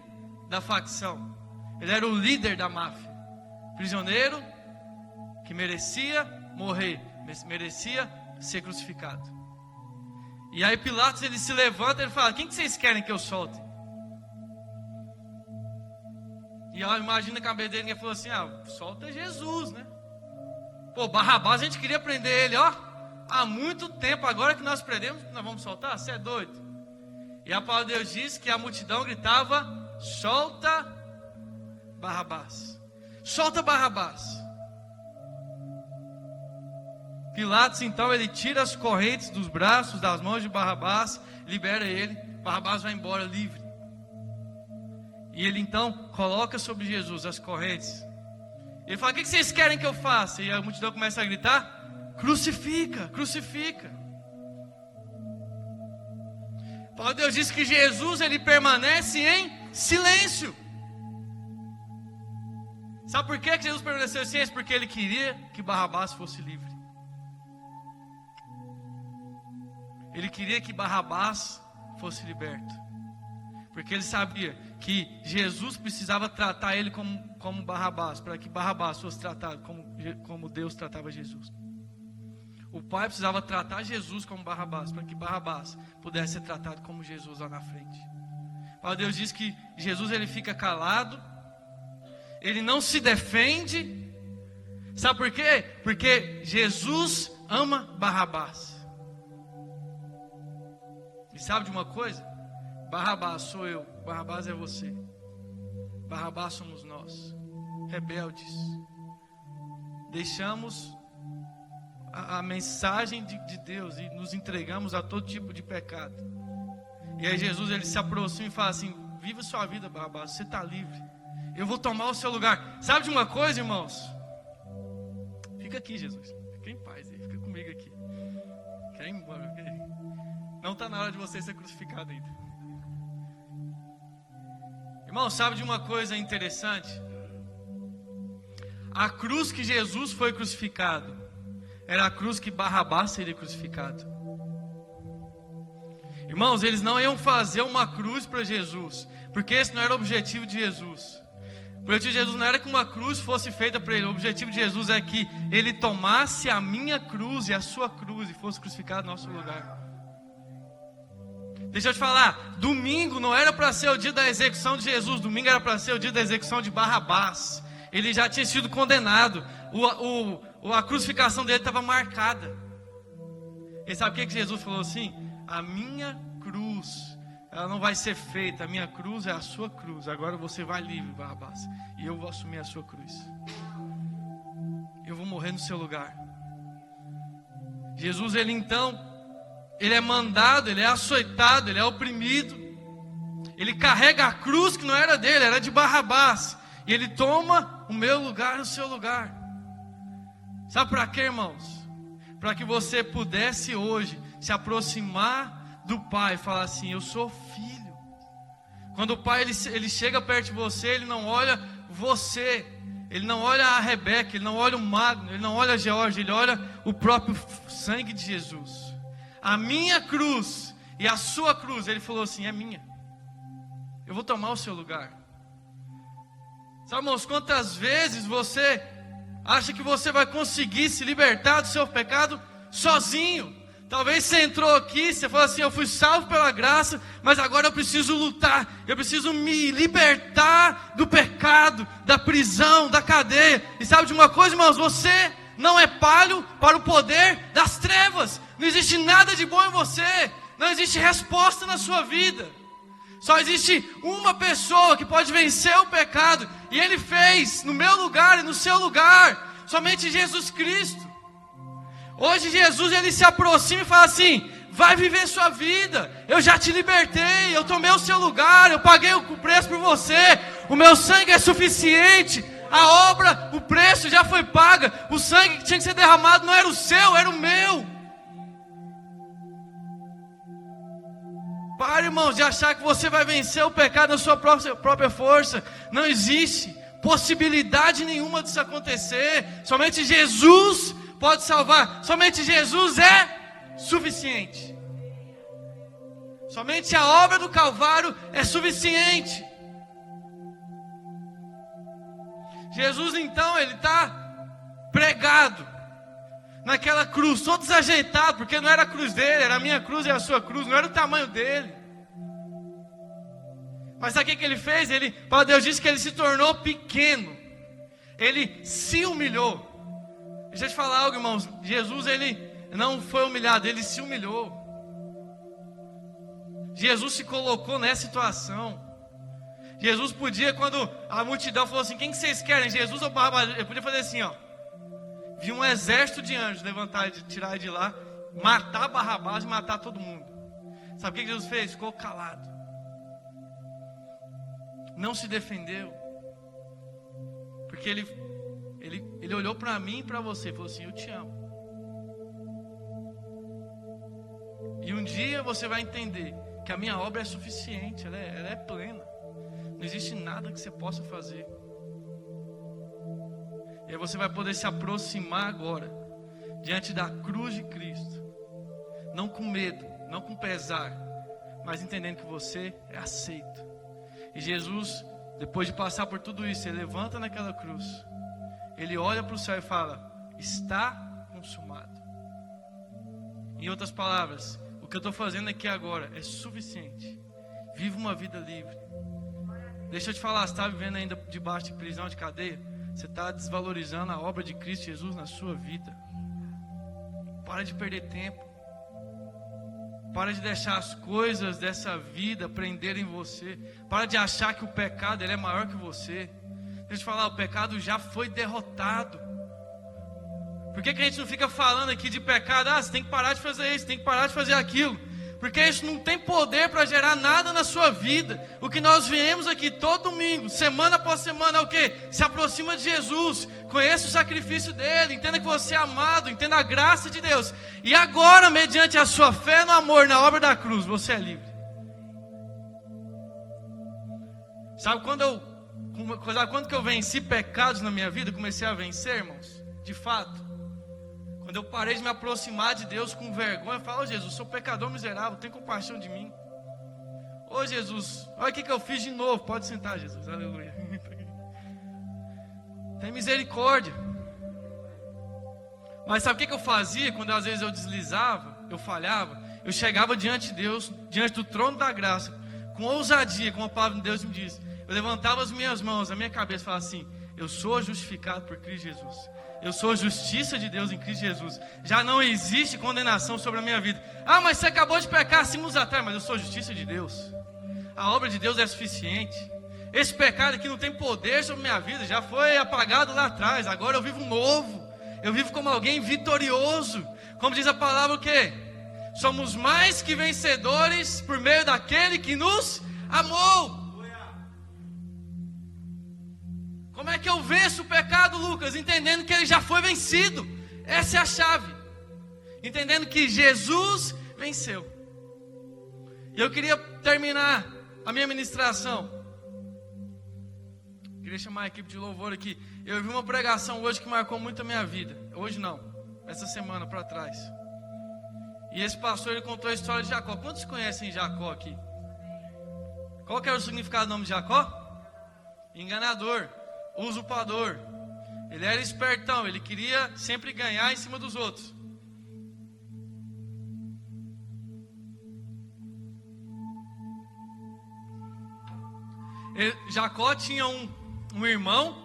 S1: da facção, ele era o líder da máfia, prisioneiro que merecia morrer, merecia ser crucificado. E aí Pilatos ele se levanta e ele fala: quem que vocês querem que eu solte? E ela imagina a cabeça dele, que ele falou assim: solta Jesus, né? Pô, Barrabás a gente queria prender ele, há muito tempo, agora que nós prendemos, nós vamos soltar? Você é doido? E a palavra de Deus diz que a multidão gritava: solta Barrabás, solta Barrabás. Pilatos então ele tira as correntes dos braços, das mãos de Barrabás, libera ele, Barrabás vai embora livre. E ele então coloca sobre Jesus as correntes. Ele fala: o que vocês querem que eu faça? E a multidão começa a gritar: crucifica, crucifica. A palavra de Deus diz que Jesus ele permanece em silêncio. Sabe por que Jesus permaneceu em silêncio? Porque ele queria que Barrabás fosse livre. Ele queria que Barrabás fosse liberto, porque ele sabia que Jesus precisava tratar ele como Barrabás, para que Barrabás fosse tratado como Deus tratava Jesus. O Pai precisava tratar Jesus como Barrabás, para que Barrabás pudesse ser tratado como Jesus lá na frente. Mas Deus diz que Jesus ele fica calado, ele não se defende. Sabe por quê? Porque Jesus ama Barrabás. E sabe de uma coisa? Barrabás sou eu, Barrabás é você, Barrabás somos nós, rebeldes. Deixamos a mensagem de Deus e nos entregamos a todo tipo de pecado. E aí Jesus ele se aproxima e fala assim: viva sua vida, Barrabás, você está livre, eu vou tomar o seu lugar. Sabe de uma coisa, irmãos? Fica aqui, Jesus, fica em paz aí, fica comigo aqui. Quer ir embora? Não está na hora de você ser crucificado ainda. Irmão, sabe de uma coisa interessante? A cruz que Jesus foi crucificado era a cruz que Barrabás seria crucificado. Irmãos, eles não iam fazer uma cruz para Jesus, porque esse não era o objetivo de Jesus. O objetivo de Jesus não era que uma cruz fosse feita para ele. O objetivo de Jesus é que ele tomasse a minha cruz e a sua cruz e fosse crucificado no nosso lugar. Deixa eu te falar, domingo não era para ser o dia da execução de Jesus, domingo era para ser o dia da execução de Barrabás. Ele já tinha sido condenado, a crucificação dele estava marcada. E sabe o que Jesus falou assim? A minha cruz, ela não vai ser feita, a minha cruz é a sua cruz, agora você vai livre, Barrabás, e eu vou assumir a sua cruz. Eu vou morrer no seu lugar. Jesus, ele então... ele é mandado, ele é açoitado, ele é oprimido. Ele carrega a cruz que não era dele, era de Barrabás. E ele toma o meu lugar, o seu lugar. Sabe para quê, irmãos? Para que você pudesse hoje se aproximar do Pai e falar assim: eu sou filho. Quando o Pai ele chega perto de você, ele não olha você, ele não olha a Rebeca, ele não olha o Magno, ele não olha a Georgia, ele olha o próprio sangue de Jesus. A minha cruz e a sua cruz, ele falou assim: é minha, eu vou tomar o seu lugar. Sabe, irmãos, quantas vezes você acha que você vai conseguir se libertar do seu pecado sozinho? Talvez você entrou aqui, você falou assim: eu fui salvo pela graça, mas agora eu preciso lutar, eu preciso me libertar do pecado, da prisão, da cadeia. E sabe de uma coisa, irmãos? Você não é palho para o poder das trevas. Não existe nada de bom em você. Não existe resposta na sua vida. Só existe uma pessoa que pode vencer o pecado. E Ele fez no meu lugar e no seu lugar. Somente Jesus Cristo. Hoje Jesus ele se aproxima e fala assim: vai viver sua vida. Eu já te libertei. Eu tomei o seu lugar. Eu paguei o preço por você. O meu sangue é suficiente. A obra, o preço já foi pago. O sangue que tinha que ser derramado não era o seu, era o meu. Pare, irmãos, de achar que você vai vencer o pecado na sua própria força. Não existe possibilidade nenhuma disso acontecer. Somente Jesus pode salvar. Somente Jesus é suficiente. Somente a obra do Calvário é suficiente. Jesus então, ele está pregado naquela cruz, todo desajeitado, porque não era a cruz dele, era a minha cruz e a sua cruz, não era o tamanho dele. Mas sabe o que ele fez? Paulo Deus disse que ele se tornou pequeno, ele se humilhou. Deixa eu te falar algo, irmãos, Jesus ele não foi humilhado, ele se humilhou. Jesus se colocou nessa situação. Jesus podia, quando a multidão falou assim: quem que vocês querem, Jesus ou Barrabás? Ele podia fazer assim, ó. Vi um exército de anjos levantar e tirar de lá, matar Barrabás e matar todo mundo. Sabe o que Jesus fez? Ficou calado. Não se defendeu. Porque ele olhou para mim e para você e falou assim: eu te amo. E um dia você vai entender que a minha obra é suficiente, ela é plena. Não existe nada que você possa fazer. E aí você vai poder se aproximar agora, diante da cruz de Cristo. Não com medo, não com pesar, mas entendendo que você é aceito. E Jesus, depois de passar por tudo isso, ele levanta naquela cruz. Ele olha para o céu e fala: está consumado. Em outras palavras, o que eu estou fazendo aqui agora é suficiente. Viva uma vida livre. Deixa eu te falar, você está vivendo ainda debaixo de prisão, de cadeia? Você está desvalorizando a obra de Cristo Jesus na sua vida. Para de perder tempo. Para de deixar as coisas dessa vida prenderem você. Para de achar que o pecado ele é maior que você. Deixa eu te falar, o pecado já foi derrotado. Por que a gente não fica falando aqui de pecado? Ah, você tem que parar de fazer isso, tem que parar de fazer aquilo. Porque isso não tem poder para gerar nada na sua vida. O que nós viemos aqui todo domingo, semana após semana, é o quê? Se aproxima de Jesus, conheça o sacrifício dele, entenda que você é amado, entenda a graça de Deus. E agora, mediante a sua fé no amor, na obra da cruz, você é livre. Sabe quando que eu venci pecados na minha vida? Comecei a vencer, irmãos, de fato. Quando eu parei de me aproximar de Deus com vergonha, eu falo: oh, Jesus, sou pecador miserável, tem compaixão de mim. Ô Jesus, olha o que eu fiz de novo. Pode sentar, Jesus, aleluia. Tem misericórdia. Mas sabe o que eu fazia? Quando às vezes eu deslizava, eu falhava, eu chegava diante de Deus, diante do trono da graça, com ousadia, como a palavra de Deus me diz. Eu levantava as minhas mãos, a minha cabeça, e falava assim: eu sou justificado por Cristo Jesus. Eu sou a justiça de Deus em Cristo Jesus. Já não existe condenação sobre a minha vida. Ah, mas você acabou de pecar 5 anos atrás. Mas eu sou a justiça de Deus. A obra de Deus é suficiente. Esse pecado aqui não tem poder sobre a minha vida. Já foi apagado lá atrás. Agora eu vivo novo. Eu vivo como alguém vitorioso. Como diz a palavra, o quê? Somos mais que vencedores por meio daquele que nos amou. Como é que eu venço o pecado, Lucas? Entendendo que ele já foi vencido. Essa é a chave. Entendendo que Jesus venceu. E eu queria terminar a minha ministração. Queria chamar a equipe de louvor aqui. Eu vi uma pregação hoje que marcou muito a minha vida. Hoje não, essa semana para trás. E esse pastor ele contou a história de Jacó. Quantos conhecem Jacó aqui? Qual que era o significado do nome de Jacó? Enganador. Usurpador. Ele era espertão, ele queria sempre ganhar em cima dos outros. Jacó tinha um irmão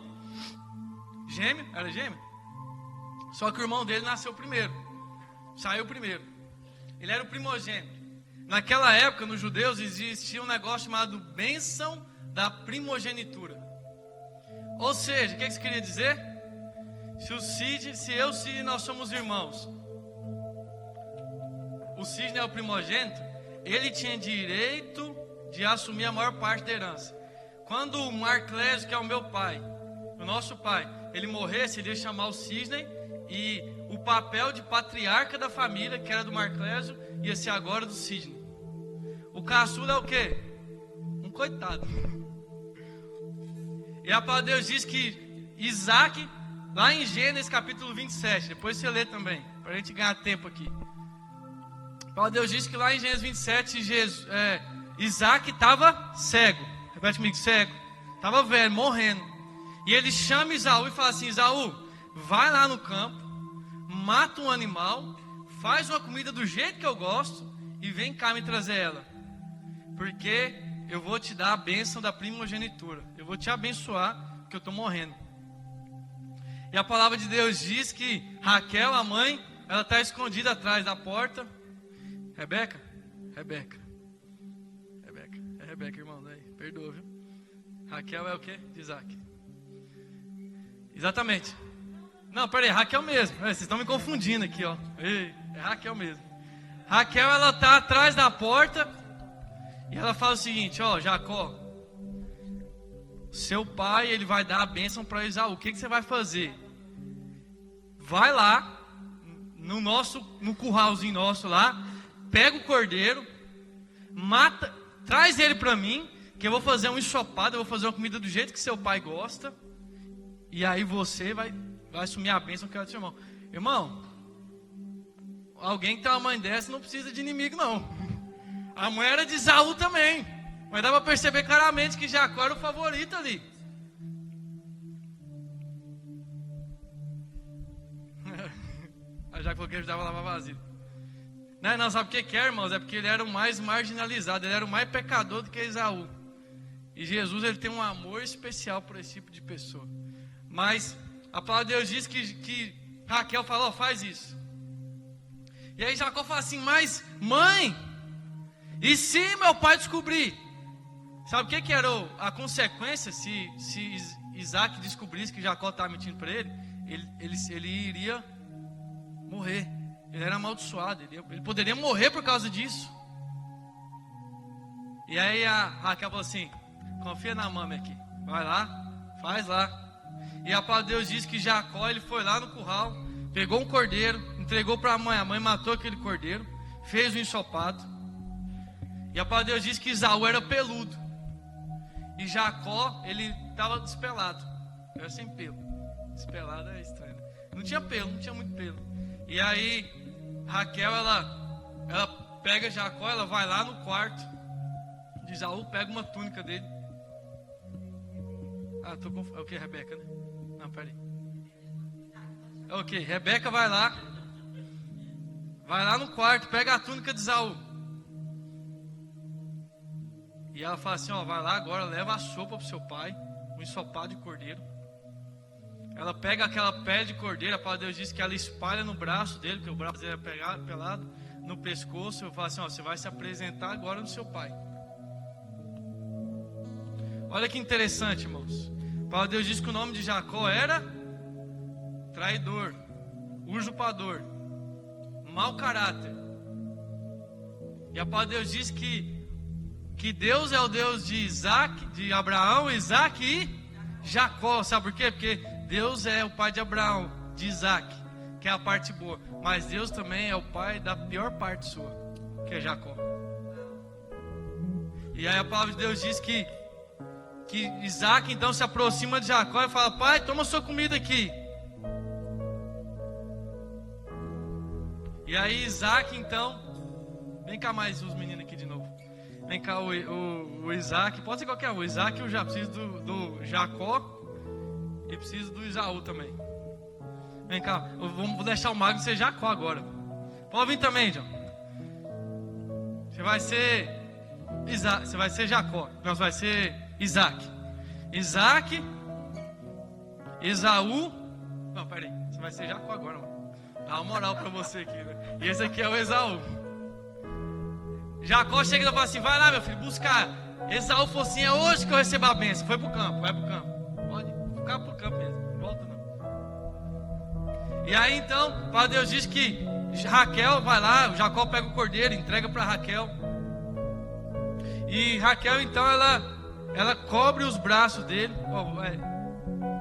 S1: gêmeo, era gêmeo? Só que o irmão dele nasceu primeiro, saiu primeiro. Ele era o primogênito. Naquela época, nos judeus, existia um negócio chamado bênção da primogenitura. Ou seja, o que isso queria dizer? Se eu e o Sidney, nós somos irmãos, o Sidney é o primogênito, ele tinha direito de assumir a maior parte da herança. Quando o Marclésio, que é o meu pai, o nosso pai, ele morresse, ele ia chamar o Sidney, e o papel de patriarca da família, que era do Marclésio, ia ser agora do Sidney. O caçula é o quê? Um coitado. E a palavra de Deus diz que Isaac, lá em Gênesis capítulo 27, depois você lê também, para a gente ganhar tempo aqui. A palavra de Deus diz que lá em Gênesis 27, Isaac estava cego. Repete comigo, cego. Estava velho, morrendo. E ele chama Esaú e fala assim: Esaú, vai lá no campo, mata um animal, faz uma comida do jeito que eu gosto e vem cá me trazer ela. Porque eu vou te dar a bênção da primogenitura. Eu vou te abençoar, porque eu estou morrendo. E a palavra de Deus diz que Raquel, a mãe, ela está escondida atrás da porta. Rebeca, irmão, daí, perdoa, viu? Raquel é o quê? De Isaac. Exatamente. Não, peraí, Raquel mesmo. Vocês estão me confundindo aqui, ó. Ei, é Raquel mesmo. Raquel, ela está atrás da porta e ela fala o seguinte: ó, Jacó, seu pai, ele vai dar a bênção para Esaú. O que você vai fazer? Vai lá no curralzinho nosso lá, pega o cordeiro, mata, traz ele para mim, que eu vou fazer um ensopado, eu vou fazer uma comida do jeito que seu pai gosta, e aí você vai assumir a bênção que é do seu irmão. Irmão, alguém que tem uma mãe dessa não precisa de inimigo, não. A mãe era de Esaú também, mas dá para perceber claramente que Jacó era o favorito ali. A Jacó falou que ajudava a lavar vasilha. Não, sabe o que é, irmãos? É porque ele era o mais marginalizado, ele era o mais pecador do que Esaú. E Jesus, ele tem um amor especial por esse tipo de pessoa. Mas a palavra de Deus diz que Raquel falou: faz isso. E aí Jacó fala assim: mas mãe, e se meu pai descobrir? Sabe o que era a consequência se Isaac descobrisse que Jacó estava mentindo para ele? Ele iria morrer. Ele era amaldiçoado, ele poderia morrer por causa disso. E aí a Raquel falou assim: confia na mãe aqui, vai lá, faz lá. E a palavra de Deus diz que Jacó, ele foi lá no curral, pegou um cordeiro, entregou para a mãe matou aquele cordeiro, fez o ensopado. E a palavra de Deus diz que Esaú era peludo, e Jacó, ele estava despelado, era sem pelo. Despelado é estranho, né? Não tinha pelo, não tinha muito pelo. E aí Raquel, ela pega Jacó, ela vai lá no quarto de Esaú, pega uma túnica dele. É o que? Rebeca, né? Não, peraí. É o que? Rebeca vai lá no quarto, pega a túnica de Esaú. E ela fala assim: ó, vai lá agora, leva a sopa para o seu pai, um ensopado de cordeiro. Ela pega aquela pele de cordeiro, a palavra de Deus diz que ela espalha no braço dele, porque o braço dele é pelado, no pescoço. Eu falo assim: ó, você vai se apresentar agora no seu pai. Olha que interessante, irmãos. A palavra de Deus diz que o nome de Jacó era traidor, usurpador, mau caráter. E a palavra de Deus diz que Deus é o Deus de Isaac, de Abraão, Isaac e Jacó. Sabe por quê? Porque Deus é o pai de Abraão, de Isaac, que é a parte boa. Mas Deus também é o pai da pior parte sua, que é Jacó. E aí a palavra de Deus diz que Isaac então se aproxima de Jacó e fala: pai, toma sua comida aqui. E aí Isaac então, vem cá mais os meninos aqui de novo. Vem cá o Isaac, pode ser qualquer um. O Isaac eu já preciso do Jacó e preciso do Esaú também. Vem cá, vou deixar o Magno ser Jacó agora. Pode vir também, João. Você vai ser Isaac, você vai ser Jacó. Não, você vai ser Isaac, Esaú. Não, peraí, você vai ser Jacó agora, mano. Dá uma moral pra você aqui, né? E esse aqui é o Esaú. Jacó chega e fala assim: vai lá, meu filho, buscar. Esaú falou assim: é hoje que eu recebo a bênção. Foi pro campo, vai pro campo. Pode ficar pro campo mesmo, não volta não. E aí então, Pai Deus diz que Raquel vai lá, Jacó pega o cordeiro, entrega para Raquel. E Raquel então ela cobre os braços dele.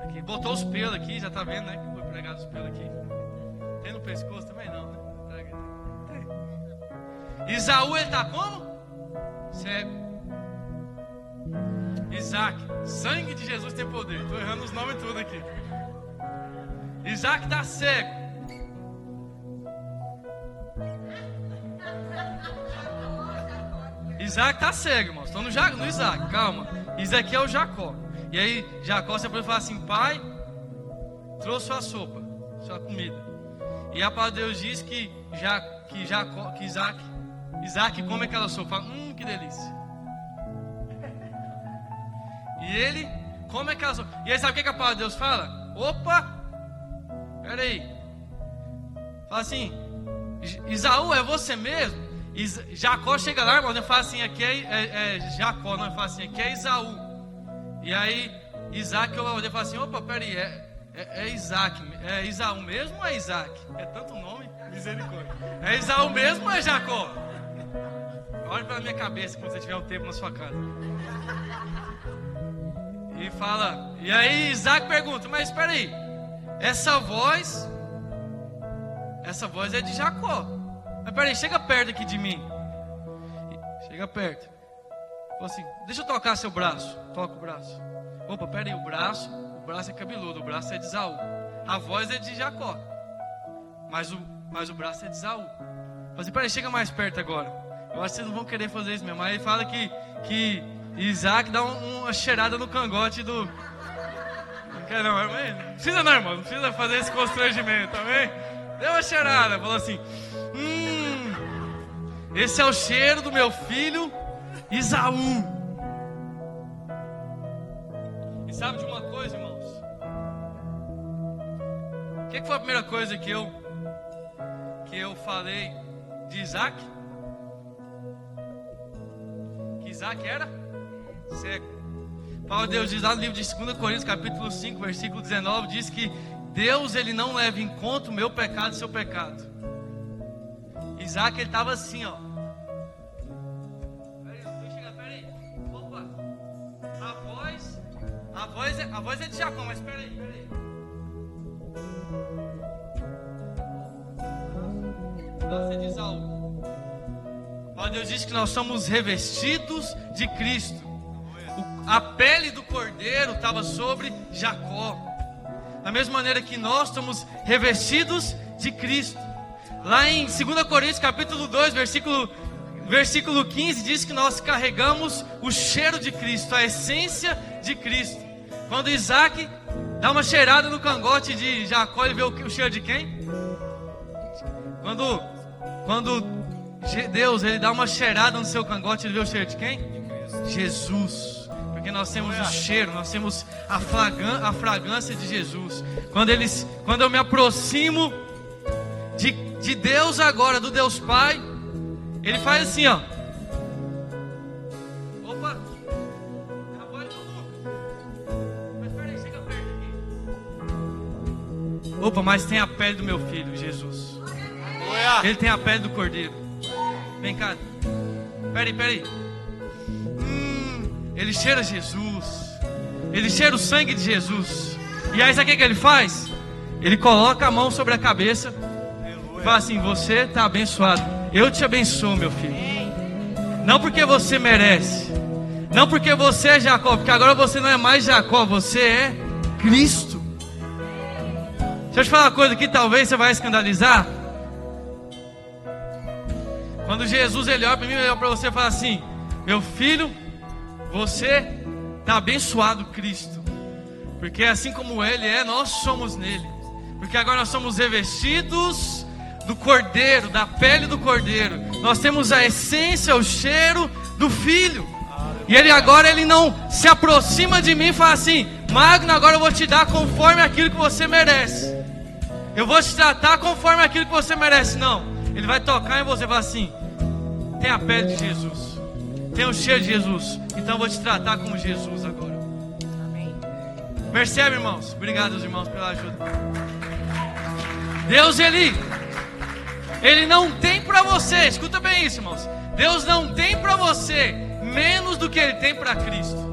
S1: Aqui, botou os pelos aqui, já tá vendo, né? Que foi pregado os pelos aqui. Tem no pescoço também não, né? Tem. Esaú, ele tá como? Cego. Isaac, sangue de Jesus tem poder. Estou errando os nomes tudo aqui. Isaac está cego. Isaac está cego, irmãos. Estou no Isaac, calma. Isso aqui é o Jacó. E aí Jacó se aproxima e fala assim: pai, trouxe sua sopa, sua comida. E a palavra de Deus diz que Isaac come aquela sopa. Fala, que delícia. E ele come aquela sopa. E aí sabe o que a palavra de Deus fala? Opa, peraí. Fala assim: Esaú, é você mesmo? Jacó chega lá, irmão, e fala assim: aqui é Jacó, não, fala assim: aqui é Esaú. E aí Isaac fala assim: opa, peraí, é Isaac, é Esaú mesmo ou é Isaac? É tanto nome, misericórdia. É Esaú mesmo ou é Jacó? Olhe pela minha cabeça quando você tiver um tempo na sua casa. E fala, e aí Isaac pergunta: mas espera aí, essa voz é de Jacó. Mas espera aí, chega perto aqui de mim. Chega perto. Fala assim: deixa eu tocar seu braço. Toca o braço. Opa, espera aí, o braço é cabeludo, o braço é de Esaú. A voz é de Jacó, mas o braço é de Esaú. Fala assim: espera aí, chega mais perto agora. Eu acho que vocês não vão querer fazer isso mesmo. Aí ele fala que Isaac dá uma cheirada no cangote do... Não quer não, irmão? Não precisa não, irmão. Não precisa fazer esse constrangimento, também. Deu uma cheirada, falou assim: esse é o cheiro do meu filho Esaú. E sabe de uma coisa, irmãos? O que foi a primeira coisa que eu falei de Isaac? Que Isaac era cego. Paulo Deus diz lá no livro de 2 Coríntios capítulo 5 versículo 19, diz que Deus, ele não leva em conta o meu pecado e o seu pecado. Isaac, ele estava assim, ó. Peraí. Opa. A voz é de Jacó, mas peraí. Nossa, é de Esaú. Paulo Deus diz que nós somos revestidos de Cristo. A pele do cordeiro estava sobre Jacó. Da mesma maneira que nós somos revestidos de Cristo. Lá em 2 Coríntios capítulo 2 versículo 15 diz que nós carregamos o cheiro de Cristo, a essência de Cristo. Quando Isaac dá uma cheirada no cangote de Jacó, ele vê o cheiro de quem? Quando Deus, ele dá uma cheirada no seu cangote, ele vê o cheiro de quem? Jesus. Porque nós temos o cheiro, nós temos a fragrância de Jesus. Quando eu me aproximo de Deus agora, do Deus Pai, ele faz assim, ó. Opa, é a voz do Lucas. Mas peraí, chega perto aqui. Opa, mas tem a pele do meu filho, Jesus. Ele tem a pele do cordeiro. Vem cá. Peraí. Ele cheira Jesus. Ele cheira o sangue de Jesus. E aí sabe o que ele faz? Ele coloca a mão sobre a cabeça e fala assim: você está abençoado. Eu te abençoo, meu filho. Não porque você merece, não porque você é Jacó, porque agora você não é mais Jacó, você é Cristo. Deixa eu te falar uma coisa que talvez você vai escandalizar. Quando Jesus, ele olha para mim, ele olha para você e fala assim: meu filho, você está abençoado, Cristo. Porque assim como Ele é, nós somos nele. Porque agora nós somos revestidos do Cordeiro, da pele do Cordeiro. Nós temos a essência, o cheiro do Filho. E Ele agora, Ele não se aproxima de mim e fala assim: Magno, agora eu vou te dar conforme aquilo que você merece. Eu vou te tratar conforme aquilo que você merece. Não, Ele vai tocar em você e falar assim: tem a pele de Jesus, tem o cheiro de Jesus. Então eu vou te tratar como Jesus agora. Amém. Percebe, irmãos? Obrigado aos irmãos pela ajuda. Deus, Ele não tem para você, escuta bem isso, irmãos. Deus não tem para você menos do que Ele tem para Cristo.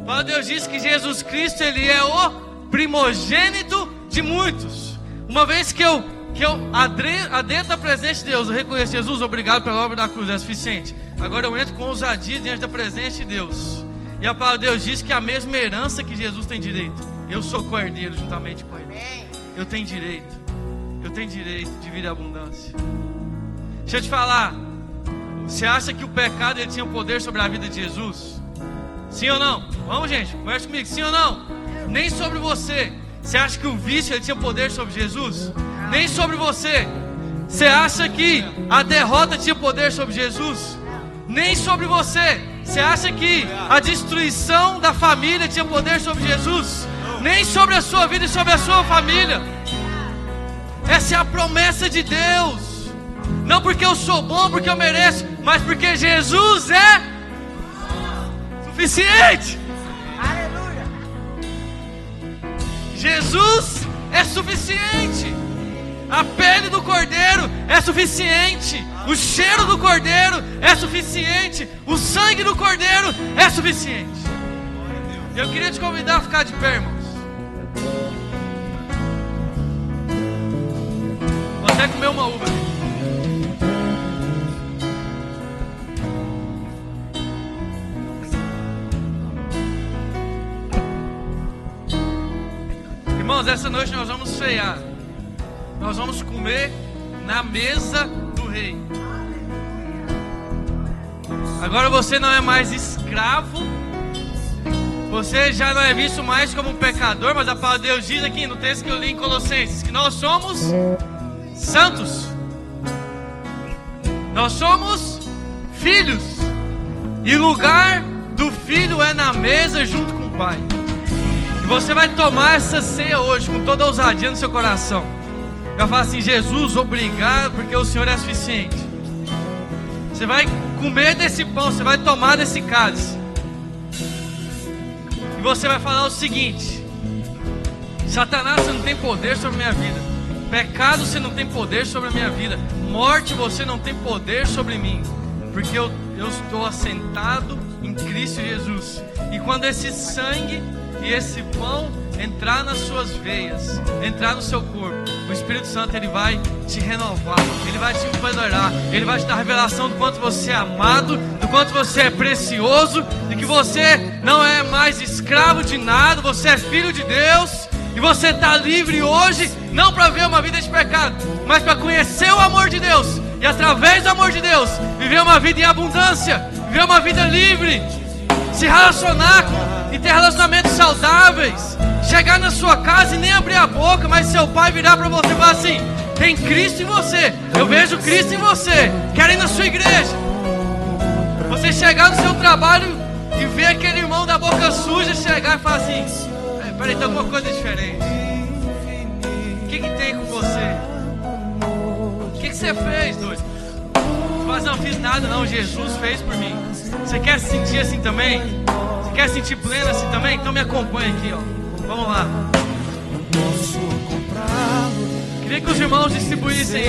S1: Paulo, Deus diz que Jesus Cristo, Ele é o primogênito de muitos. Uma vez que eu adentro da presença de Deus, eu reconheço: Jesus, obrigado pela obra da cruz, é suficiente. Agora eu entro com ousadia diante da presença de Deus. E a palavra de Deus diz que a mesma herança que Jesus tem direito, eu sou co-herdeiro juntamente com Ele. Eu tenho direito de vida e abundância. Deixa eu te falar, você acha que o pecado ele tinha poder sobre a vida de Jesus? Sim ou não? Vamos, gente, conversa comigo, sim ou não? Nem sobre você. Você acha que o vício ele tinha poder sobre Jesus? Nem sobre você. Você acha que a derrota tinha poder sobre Jesus? Nem sobre você. Você acha que a destruição da família tinha poder sobre Jesus? Nem sobre a sua vida e sobre a sua família. Essa é a promessa de Deus. Não porque eu sou bom, porque eu mereço, mas porque Jesus é suficiente. Aleluia. Jesus é suficiente. A pele do cordeiro é suficiente. O cheiro do cordeiro é suficiente. O sangue do cordeiro é suficiente. Eu queria te convidar a ficar de pé, irmãos. Vou até comer uma uva aqui. Irmãos, essa noite nós vamos ceiar. Nós vamos comer na mesa do rei. Agora você não é mais escravo. Você já não é visto mais como um pecador. Mas a palavra de Deus diz aqui no texto que eu li em Colossenses que nós somos santos. Nós somos filhos. E o lugar do filho é na mesa junto com o pai. E você vai tomar essa ceia hoje com toda a ousadia no seu coração. Vai falar assim: Jesus, obrigado porque o Senhor é suficiente. Você vai comer desse pão, você vai tomar desse cálice. E você vai falar o seguinte: Satanás, você não tem poder sobre a minha vida. Pecado, você não tem poder sobre a minha vida. Morte, você não tem poder sobre mim. Porque eu estou assentado em Cristo Jesus. E quando esse sangue e esse pão entrar nas suas veias, entrar no seu corpo, o Espírito Santo ele vai te renovar, ele vai te empoderar, ele vai te dar revelação do quanto você é amado, do quanto você é precioso, de que você não é mais escravo de nada, você é filho de Deus. E você está livre hoje, não para ver uma vida de pecado, mas para conhecer o amor de Deus. E através do amor de Deus, viver uma vida em abundância, viver uma vida livre, se relacionar e ter relacionamentos saudáveis. Chegar na sua casa e nem abrir a boca, mas seu pai virar para você e falar assim: tem Cristo em você, eu vejo Cristo em você, quero ir na sua igreja. Você chegar no seu trabalho e ver aquele irmão da boca suja chegar e falar assim: peraí, tem alguma coisa diferente. O que tem com você? O que você fez, doido? Você fala: não fiz nada não, Jesus fez por mim. Você quer se sentir assim também? Você quer se sentir pleno assim também? Então me acompanha aqui, ó. Vamos lá. Queria que os irmãos distribuíssem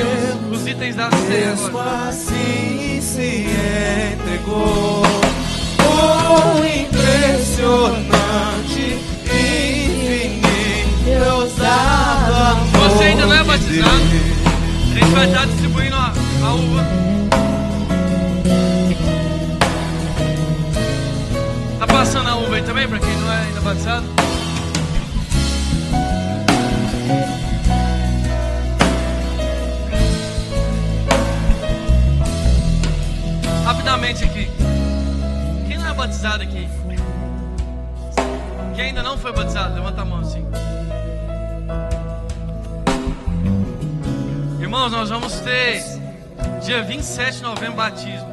S1: os itens da ceia agora.
S2: Assim se entregou, oh, impressionante, infinito, ousado amor.
S1: Se você ainda não é batizado, a gente vai estar distribuindo a uva. Tá passando a uva aí também para quem não é ainda batizado? Rapidamente aqui. Quem não é batizado aqui? Quem ainda não foi batizado? Levanta a mão assim. Irmãos, nós vamos ter dia 27 de novembro batismo.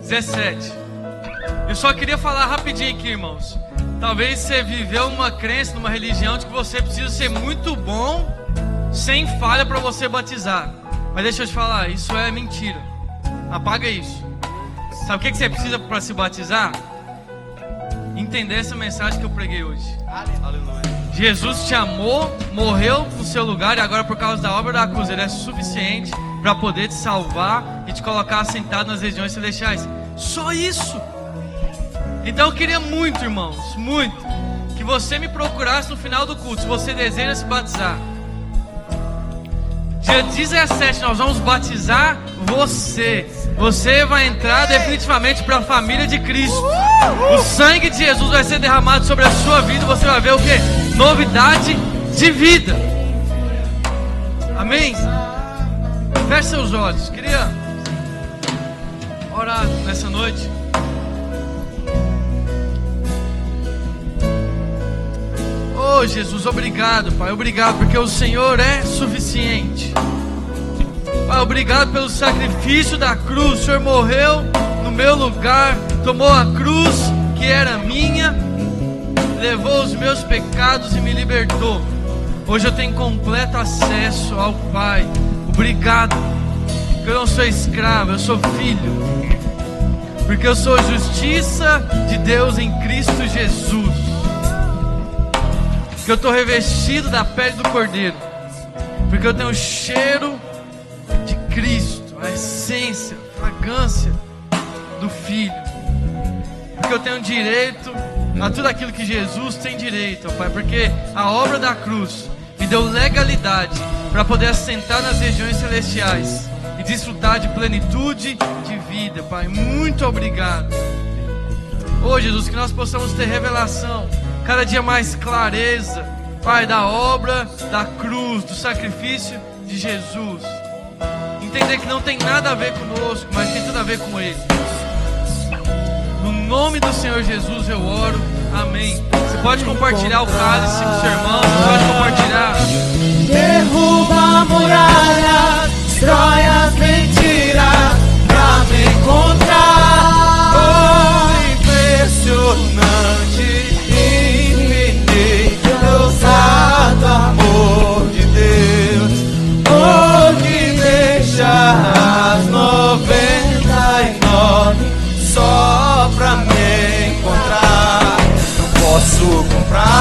S1: 17. Eu só queria falar rapidinho aqui, irmãos. Talvez você viveu uma crença, numa religião de que você precisa ser muito bom, sem falha, para você batizar. Mas deixa eu te falar, isso é mentira. Apaga isso. Sabe o que você precisa para se batizar? Entender essa mensagem que eu preguei hoje.
S2: Aleluia.
S1: Jesus te amou, morreu no seu lugar e agora por causa da obra da cruz Ele é suficiente para poder te salvar e te colocar sentado nas regiões celestiais. Só isso. Então eu queria muito, irmãos, muito, que você me procurasse no final do culto, se você deseja se batizar. Dia 17 nós vamos batizar você. Você vai entrar definitivamente para a família de Cristo. O sangue de Jesus vai ser derramado sobre a sua vida. Você vai ver o que? Novidade de vida. Amém? Feche seus olhos. Queria orar nessa noite. Oh Jesus, obrigado, Pai. Obrigado porque o Senhor é suficiente. Pai, obrigado pelo sacrifício da cruz. O Senhor morreu no meu lugar, tomou a cruz que era minha, levou os meus pecados e me libertou. Hoje eu tenho completo acesso ao Pai. Obrigado, porque eu não sou escravo, eu sou filho, porque eu sou justiça de Deus em Cristo Jesus, porque eu estou revestido da pele do Cordeiro, porque eu tenho o cheiro de Cristo, a essência, a fragrância do Filho, porque eu tenho direito a tudo aquilo que Jesus tem direito, Pai, porque a obra da cruz me deu legalidade para poder assentar nas regiões celestiais e desfrutar de plenitude de vida, Pai. Muito obrigado. Oh Jesus, que nós possamos ter revelação, cada dia mais clareza, Pai, da obra da cruz, do sacrifício de Jesus. Entender que não tem nada a ver conosco, mas tem tudo a ver com Ele. No nome do Senhor Jesus eu oro, amém. Você pode compartilhar o cálice com seu irmão, você pode compartilhar.
S2: Derruba a muralha, destrói as mentiras pra me encontrar. Oh, impressionante, infinito, ousado amor de Deus. Oh, que deixa as 99 só pra me encontrar. Não posso comprar